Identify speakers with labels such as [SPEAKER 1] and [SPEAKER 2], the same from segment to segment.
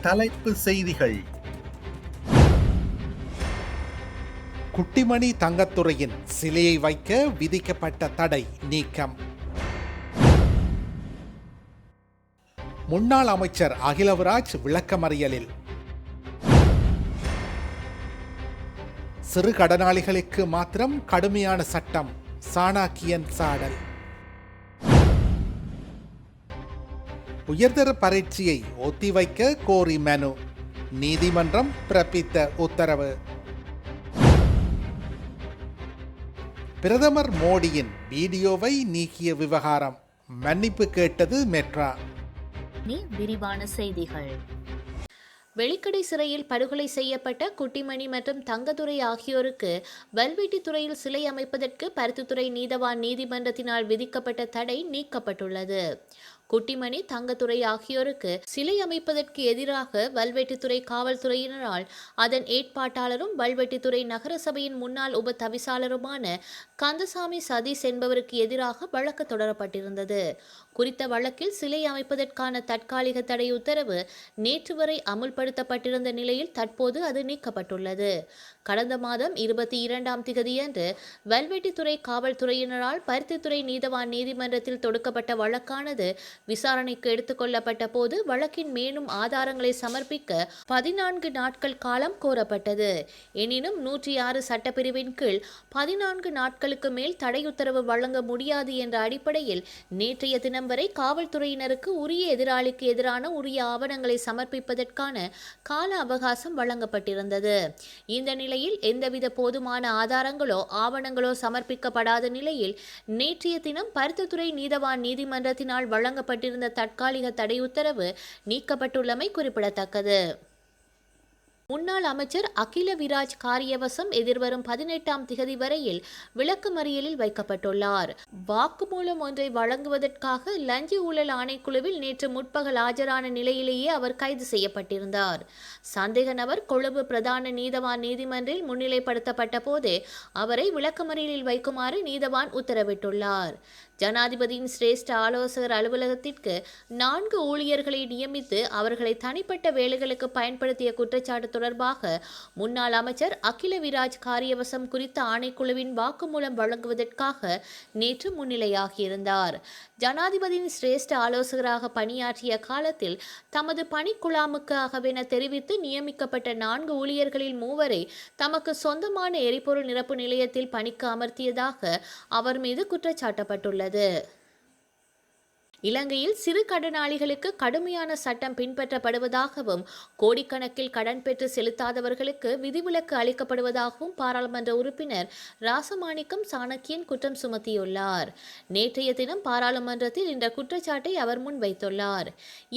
[SPEAKER 1] தலைப்பு செய்திகள்.
[SPEAKER 2] குட்டிமணி தங்கத்துரையின் சிலையை வைக்க விதிக்கப்பட்ட தடை நீக்கம். முன்னாள் அமைச்சர் அகிலவராஜ் விளக்கமறியலில். சிறு கடனாளிகளுக்கு மாத்திரம் கடுமையான சட்டம், சாணக்கியன் சாடல். உயர்தர பரீட்சையை ஒத்திவைக்க கோரி மனு, நீதிமன்றம் பிறப்பித்த உத்தரவு. பிரதமர் மோடியின் வீடியோவை நீக்கிய விவகாரம், மன்னிப்பு கேட்டது மெட்ரா.
[SPEAKER 3] விரிவான செய்திகள். வெலிக்கடை சிறையில் படுகொலை செய்யப்பட்ட குட்டிமணி மற்றும் தங்கத்துரை ஆகியோருக்கு வல்வெட்டித்துறையில் சிலை அமைப்பதற்கு பருத்தித்துறை நீதவான் நீதிமன்றத்தினால் விதிக்கப்பட்ட தடை நீக்கப்பட்டுள்ளது. குட்டிமணி தங்கத்துரை ஆகியோருக்கு சிலை அமைப்பதற்கு எதிராக வல்வெட்டித்துறை காவல்துறையினரால் அதன் ஏற்பாட்டாளரும் வல்வெட்டித்துறை நகரசபையின் முன்னாள் உப தவிசாளருமான கந்தசாமி சதீஷ் என்பவருக்கு எதிராக வழக்கு தொடரப்பட்டிருந்தது. குறித்த வழக்கில் சிலை அமைப்பதற்கான தற்காலிக தடை உத்தரவு நேற்று வரை அமுல்படுத்தப்பட்டிருந்த நிலையில் தற்போது அது நீக்கப்பட்டுள்ளது. கடந்த மாதம் 22ஆம் திகதியன்று வல்வெட்டித்துறை காவல்துறையினரால் பருத்தித்துறை நீதவான் நீதிமன்றத்தில் தொடுக்கப்பட்ட வழக்கானது விசாரணைக்கு எடுத்துக் கொள்ளப்பட்ட போது வழக்கின் மேலும் ஆதாரங்களை சமர்ப்பிக்க 14 நாட்கள் காலம் கோரப்பட்டது. எனினும் 106 சட்டப்பிரிவின் கீழ் 14 நாட்களுக்கு மேல் தடை உத்தரவு வழங்க முடியாது என்ற அடிப்படையில் நேற்றைய தினம் வரை காவல்துறையினருக்கு உரிய எதிராளிக்கு எதிரான உரிய ஆவணங்களை சமர்ப்பிப்பதற்கான கால அவகாசம் வழங்கப்பட்டிருந்தது. இந்த நிலையில் எந்தவித போதுமான ஆதாரங்களோ ஆவணங்களோ சமர்ப்பிக்கப்படாத நிலையில் நேற்றைய தினம் பருத்தித்துறை நீதவான் நீதிமன்றத்தினால் வழங்கப்பட்டிருந்த தற்காலிக தடை உத்தரவு நீக்கப்பட்டுள்ளமை குறிப்பிடத்தக்கது. முன்னாள் அமைச்சர் அகிலவிராஜ் காரியவசம் எதிர்வரும் 18ஆம் திகதி வரையில் விளக்கமறியலில் வைக்கப்பட்டுள்ளார். வாக்குமூலம் ஒன்றை வழங்குவதற்காக லஞ்ச ஊழல் ஆணைக்குழுவில் நேற்று முற்பகல் ஆஜரான நிலையிலேயே அவர் கைது செய்யப்பட்டிருந்தார். சந்தேக நபர் கொழும்பு பிரதான நீதவான் நீதிமன்றில் முன்னிலைப்படுத்தப்பட்ட போதே அவரை விளக்கமறியலில் வைக்குமாறு நீதவான் உத்தரவிட்டுள்ளார். ஜனாதிபதியின் சிரேஷ்ட ஆலோசகர் அலுவலகத்திற்கு 4 ஊழியர்களை நியமித்து அவர்களை தனிப்பட்ட வேலைகளுக்கு பயன்படுத்திய குற்றச்சாட்டு தொடர்பாக முன்னாள் அமைச்சர் அகிலவிராஜ் காரியவசம் குறித்த ஆணைக்குழுவின் வாக்குமூலம் வழங்குவதற்காக நேற்று முன்னிலையாகியிருந்தார். ஜனாதிபதியின் சிரேஷ்ட ஆலோசகராக பணியாற்றிய காலத்தில் தமது பணிக்குழாமுக்காகவென தெரிவித்து நியமிக்கப்பட்ட 4 ஊழியர்களில் 3 தமக்கு சொந்தமான எரிபொருள் நிரப்பு நிலையத்தில் பணிக்கு அமர்த்தியதாக அவர் மீது குற்றச்சாட்டப்பட்டுள்ளது. இலங்கையில் சிறு கடனாளிகளுக்கு கடுமையான சட்டம் பின்பற்றப்படுவதாகவும் கோடிக்கணக்கில் கடன் பெற்று செலுத்தாதவர்களுக்கு விதிவிலக்கு அளிக்கப்படுவதாகவும் பாராளுமன்ற உறுப்பினர் ராசமாணிக்கம் சாணக்கியன் குற்றம் சுமத்தியுள்ளார். நேற்றைய தினம் பாராளுமன்றத்தில் இந்த குற்றச்சாட்டை அவர் முன்வைத்துள்ளார்.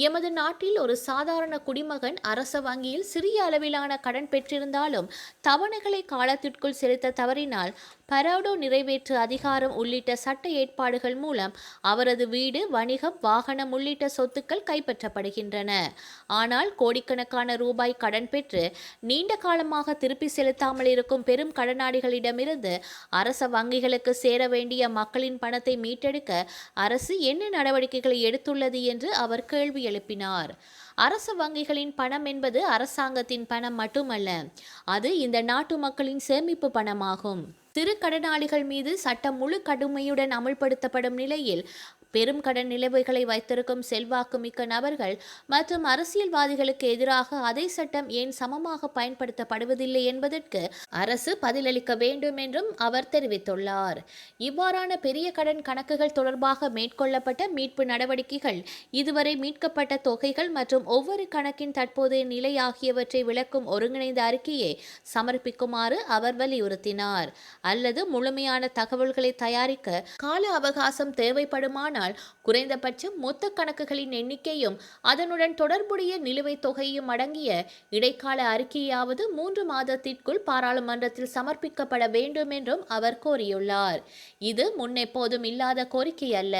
[SPEAKER 3] எமது நாட்டில் ஒரு சாதாரண குடிமகன் அரச வங்கியில் சிறிய அளவிலான கடன் பெற்றிருந்தாலும் தவணைகளை காலத்திற்குள் செலுத்த தவறினால் பரோடோ நிறைவேற்று அதிகாரம் உள்ளிட்ட சட்ட ஏற்பாடுகள் மூலம் அவரது வீடு, வணிகம், வாகனம் உள்ளிட்ட சொத்துக்கள் கைப்பற்றப்படுகின்றன. ஆனால் கோடிக்கணக்கான ரூபாய் கடன் பெற்று நீண்ட காலமாக திருப்பி செலுத்தாமல் இருக்கும் பெரும் கடனாளிகளிடமிருந்து அரச வங்கிகளுக்கு சேர வேண்டிய மக்களின் பணத்தை மீட்டெடுக்க அரசு என்ன நடவடிக்கைகளை எடுத்துள்ளது என்று அவர் கேள்வி எழுப்பினார். அரச வங்கிகளின் பணம் என்பது அரசாங்கத்தின் பணம் மட்டுமல்ல, அது இந்த நாட்டு மக்களின் சேமிப்பு பணமாகும். சிறு கடனாளிகள் மீது சட்டம் முழு கடுமையுடன் அமல்படுத்தப்படும் நிலையில் பெரும் கடன் நிலுவைகளை வைத்திருக்கும் செல்வாக்கு மிக்க நபர்கள் மற்றும் அரசியல்வாதிகளுக்கு எதிராக அதே சட்டம் ஏன் சமமாக பயன்படுத்தப்படுவதில்லை என்பதற்கு அரசு பதிலளிக்க வேண்டும் என்றும் அவர் தெரிவித்துள்ளார். இவ்வாறான பெரிய கடன் கணக்குகள் தொடர்பாக மேற்கொள்ளப்பட்ட மீட்பு நடவடிக்கைகள், இதுவரை மீட்கப்பட்ட தொகைகள் மற்றும் ஒவ்வொரு கணக்கின் தற்போதைய நிலை ஆகியவற்றை விளக்கும் ஒருங்கிணைந்த அறிக்கையை சமர்ப்பிக்குமாறு அவர் வலியுறுத்தினார். அல்லது முழுமையான தகவல்களை தயாரிக்க கால அவகாசம் தேவைப்படுமான குறைந்தபட்சம் மொத்த கணக்குகளின் எண்ணிக்கையும் அதனுடன் தொடர்புடைய நிலுவைத் தொகையும் அடங்கிய இடைக்கால அறிக்கையாவது 3 மாதத்திற்குள் பாராளுமன்றத்தில் சமர்ப்பிக்கப்பட வேண்டும் என்றும் அவர் கோரியுள்ளார். இது முன்னெப்போதும் இல்லாத கோரிக்கை அல்ல.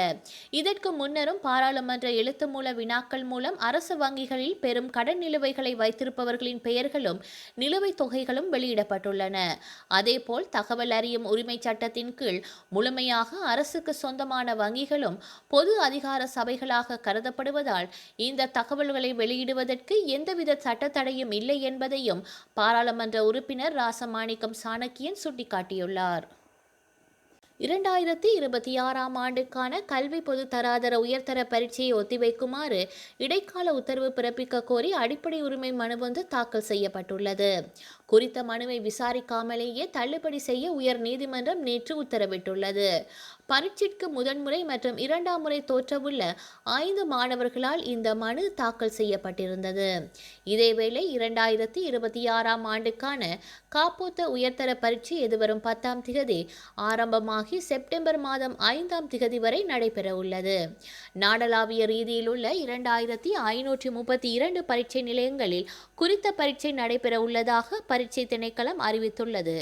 [SPEAKER 3] இதற்கு முன்னரும் பாராளுமன்ற எழுத்து மூல வினாக்கள் மூலம் அரசு வங்கிகளில் பெரும் கடன் நிலுவைகளை வைத்திருப்பவர்களின் பெயர்களும் நிலுவைத் தொகைகளும் வெளியிடப்பட்டுள்ளன. அதேபோல் தகவல் அறியும் உரிமை சட்டத்தின் கீழ் முழுமையாக அரசுக்கு சொந்தமான வங்கிகளும் பொது அதிகார சபைகளாக கருதப்படுவதால் இந்த தகவல்களை வெளியிடுவதற்கு எந்தவித சட்டத்தடையும் இல்லை என்பதையும் பாராளுமன்ற உறுப்பினர் ராசமாணிக்கம் சாணக்கியன் சுட்டிக்காட்டியுள்ளார். 2026ஆம் ஆண்டுக்கான கல்வி பொது தராதர உயர்தர பரீட்சையை ஒத்திவைக்குமாறு இடைக்கால உத்தரவு பிறப்பிக்க கோரி அடிப்படை உரிமை மனு ஒன்று தாக்கல் செய்யப்பட்டுள்ளது. குறித்த மனுவை விசாரிக்காமலேயே தள்ளுபடி செய்ய உயர் நீதிமன்றம் நேற்று உத்தரவிட்டுள்ளது. பரீட்சைக்கு முதன்முறை மற்றும் இரண்டாம் முறை தோற்றவுள்ள 5 மாணவர்களால் இந்த மனு தாக்கல் செய்யப்பட்டிருந்தது. இதேவேளை 2026ஆம் ஆண்டுக்கான காப்போத்த உயர்தர பரீட்சை எதிர்வரும் 10ஆம் திகதி ஆரம்பமாகி செப்டம்பர் மாதம் 5ஆம் திகதி வரை நடைபெற உள்ளது. நாடளாவிய ரீதியில் உள்ள 2532 பரீட்சை நிலையங்களில் குறித்த பரீட்சை நடைபெற உள்ளதாக பரீட்சை திணைக்களம் அறிவித்துள்ளது.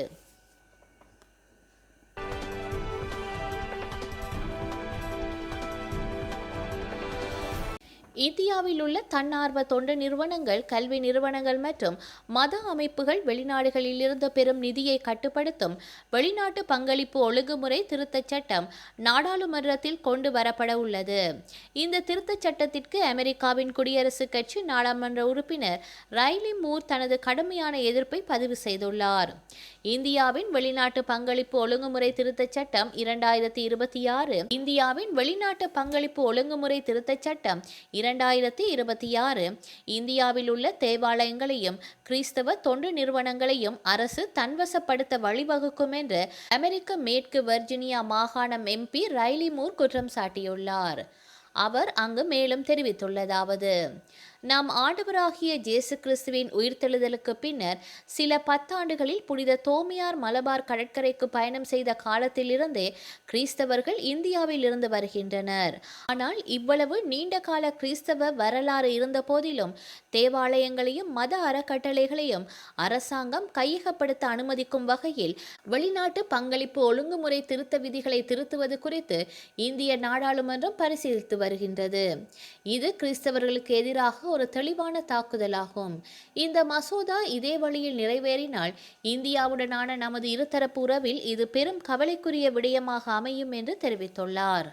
[SPEAKER 3] இந்தியாவில் உள்ள தன்னார்வ தொண்டு நிறுவனங்கள், கல்வி நிறுவனங்கள் மற்றும் மத அமைப்புகள் வெளிநாடுகளில் இருந்து பெறும் நிதியை கட்டுப்படுத்தும் வெளிநாட்டு பங்களிப்பு ஒழுங்குமுறை திருத்தச் சட்டம் நாடாளுமன்றத்தில் கொண்டு வரப்பட உள்ளது. இந்த திருத்தச் சட்டத்திற்கு அமெரிக்காவின் குடியரசுக் கட்சி நாடாளுமன்ற உறுப்பினர் ரைலி மூர் தனது கடுமையான எதிர்ப்பை பதிவு செய்துள்ளார். இந்தியாவின் வெளிநாட்டு பங்களிப்பு ஒழுங்குமுறை திருத்தச் சட்டம் 2026 இந்தியாவின் வெளிநாட்டு பங்களிப்பு ஒழுங்குமுறை திருத்தச் சட்டம் 2026 இந்தியாவில் உள்ள தேவாலயங்களையும் கிறிஸ்தவ தொண்டு நிறுவனங்களையும் அரசு தன்வசப்படுத்த வழிவகுக்கும் என்று அமெரிக்க மேற்கு வர்ஜீனியா மாகாணம் MP ரைலி மூர் குற்றம் சாட்டியுள்ளார். அவர் அங்கு மேலும் தெரிவித்துள்ளதாவது: நாம் ஆண்டவராகிய இயேசு கிறிஸ்துவின் உயிர்த்தெழுதலுக்கு பின்னர் சில 10 ஆண்டுகளில் புனித தோமியார் மலபார் கடற்கரைக்கு பயணம் செய்த காலத்திலிருந்தே கிறிஸ்தவர்கள் இந்தியாவில் இருந்து வருகின்றனர். ஆனால் இவ்வளவு நீண்ட கால கிறிஸ்தவ வரலாறு இருந்த போதிலும் தேவாலயங்களையும் மத அறக்கட்டளைகளையும் அரசாங்கம் கையகப்படுத்த அனுமதிக்கும் வகையில் வெளிநாட்டு பங்களிப்பு ஒழுங்குமுறை திருத்த விதிகளை திருத்துவது குறித்து இந்திய நாடாளுமன்றம் பரிசீலித்து வருகின்றது. இது கிறிஸ்தவர்களுக்கு எதிராக ஒரு தெளிவான தாக்குதலாகும். இந்த மசோதா இதே வழியில் நிறைவேறினால் இந்தியாவுடனான நமது இருதரப்பு உறவில் இது பெரும் கவலைக்குரிய விடயமாக அமையும் என்று தெரிவித்துள்ளார்.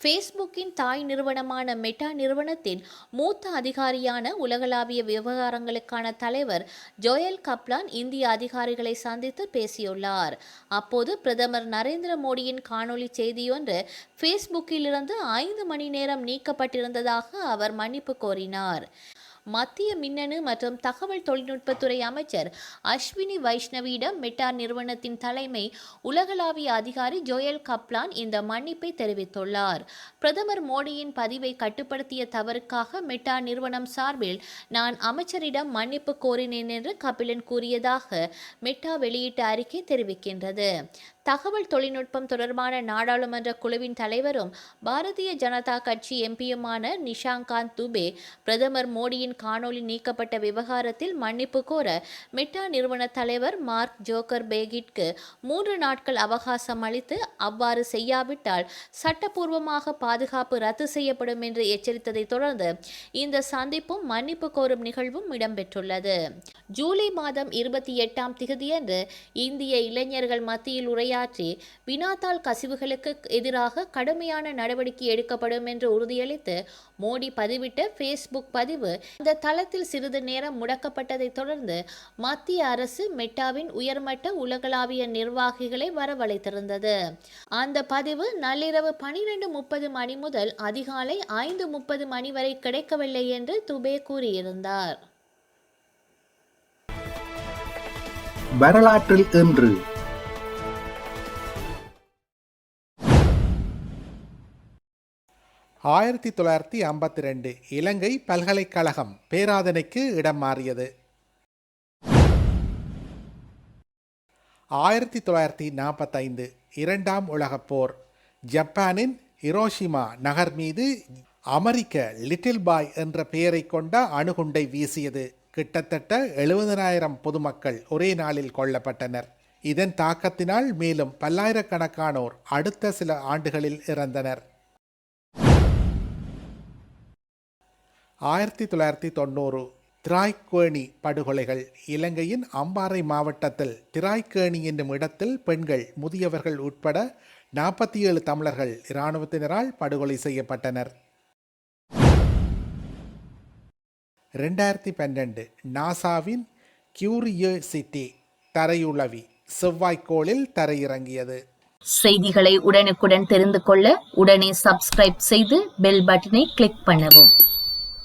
[SPEAKER 3] ஃபேஸ்புக்கின் தாய் நிறுவனமான மெட்டா நிறுவனத்தின் மூத்த அதிகாரியான உலகளாவிய விவகாரங்களுக்கான தலைவர் ஜோயல் கப்லான் இந்திய அதிகாரிகளை சந்தித்து பேசியுள்ளார். அப்போது பிரதமர் நரேந்திர மோடியின் காணொலி செய்தியொன்று ஃபேஸ்புக்கிலிருந்து 5 மணி நேரம் நீக்கப்பட்டிருந்ததாக அவர் மன்னிப்பு கோரினார். மத்திய மின்னணு மற்றும் தகவல் தொழில்நுட்பத்துறை அமைச்சர் அஸ்வினி வைஷ்ணவியிடம் மெட்டா நிறுவனத்தின் தலைமை உலகளாவிய அதிகாரி ஜோயல் கப்லான் இந்த மன்னிப்பை தெரிவித்துள்ளார். பிரதமர் மோடியின் பதிவை கட்டுப்படுத்திய தவறுக்காக மெட்டா நிறுவனம் சார்பில் நான் அமைச்சரிடம் மன்னிப்பு கோரினேன் என்று கபிலன் கூறியதாக மெட்டா வெளியிட்ட அறிக்கை தெரிவிக்கின்றது. தகவல் தொழில்நுட்பம் தொடர்பான நாடாளுமன்ற குழுவின் தலைவரும் பாரதிய ஜனதா கட்சி MPயுமான நிஷாங்காந்த் துபே பிரதமர் மோடியின் காணொலி நீக்கப்பட்ட விவகாரத்தில் மன்னிப்பு கோர மெட்டா நிறுவன தலைவர் மார்க் ஜோக்கர்பேர்கிற்கு 3 நாட்கள் அவகாசம் அளித்து அவ்வாறு செய்யாவிட்டால் சட்டப்பூர்வமாக பாதுகாப்பு ரத்து செய்யப்படும் என்று எச்சரித்ததை தொடர்ந்து இந்த சந்திப்பும் மன்னிப்பு கோரும் நிகழ்வும் இடம்பெற்றுள்ளது. ஜூலை மாதம் 28ஆம் திகதியன்று இந்திய இளைஞர்கள் மத்தியில் உரையாற்றி வினாத்தாள் கசிவுகளுக்கு எதிராக கடுமையான நடவடிக்கை எடுக்கப்படும் என்று உறுதியளித்து மோடி பதிவிட்ட ஃபேஸ்புக் பதிவு அந்த தளத்தில் சிறிது நேரம் முடக்கப்பட்டதை தொடர்ந்து மத்திய அரசு மெட்டாவின் உயர்மட்ட உலகளாவிய நிர்வாகிகளை வரவழைத்திருந்தது. அந்த பதிவு நள்ளிரவு 12:30 மணி முதல் அதிகாலை 5:30 மணி வரை கிடைக்கவில்லை என்று துபே கூறியிருந்தார்.
[SPEAKER 2] வரலாற்றில் இன்று 1952 இலங்கை பல்கலைக்கழகம் பேராதனைக்கு இடம் மாறியது. 1945 இரண்டாம் உலகப் போர். ஜப்பானின் ஹிரோஷிமா நகர் மீது அமெரிக்க லிட்டில் பாய் என்ற பெயரை கொண்ட அணுகுண்டை வீசியது. கிட்டத்தட்ட 70,000 பொதுமக்கள் ஒரே நாளில் கொல்லப்பட்டனர். இதன் தாக்கத்தினால் மேலும் பல்லாயிரக்கணக்கானோர் அடுத்த சில ஆண்டுகளில் இறந்தனர். 1990 திராய்க்கேணி படுகொலைகள். இலங்கையின் அம்பாறை மாவட்டத்தில் திராய்க்கேணி என்னும் இடத்தில் பெண்கள், முதியவர்கள் உட்பட 47 தமிழர்கள் இராணுவத்தினரால் படுகொலை செய்யப்பட்டனர். 2012 நாசாவின் கியூரியோசிட்டி தரையுளவி செவ்வாய்க்கோளில் தரையிறங்கியது.
[SPEAKER 3] செய்திகளை உடனுக்குடன் தெரிந்து கொள்ள உடனே சப்ஸ்கிரைப் செய்து பெல் பட்டனை கிளிக் பண்ணவும்.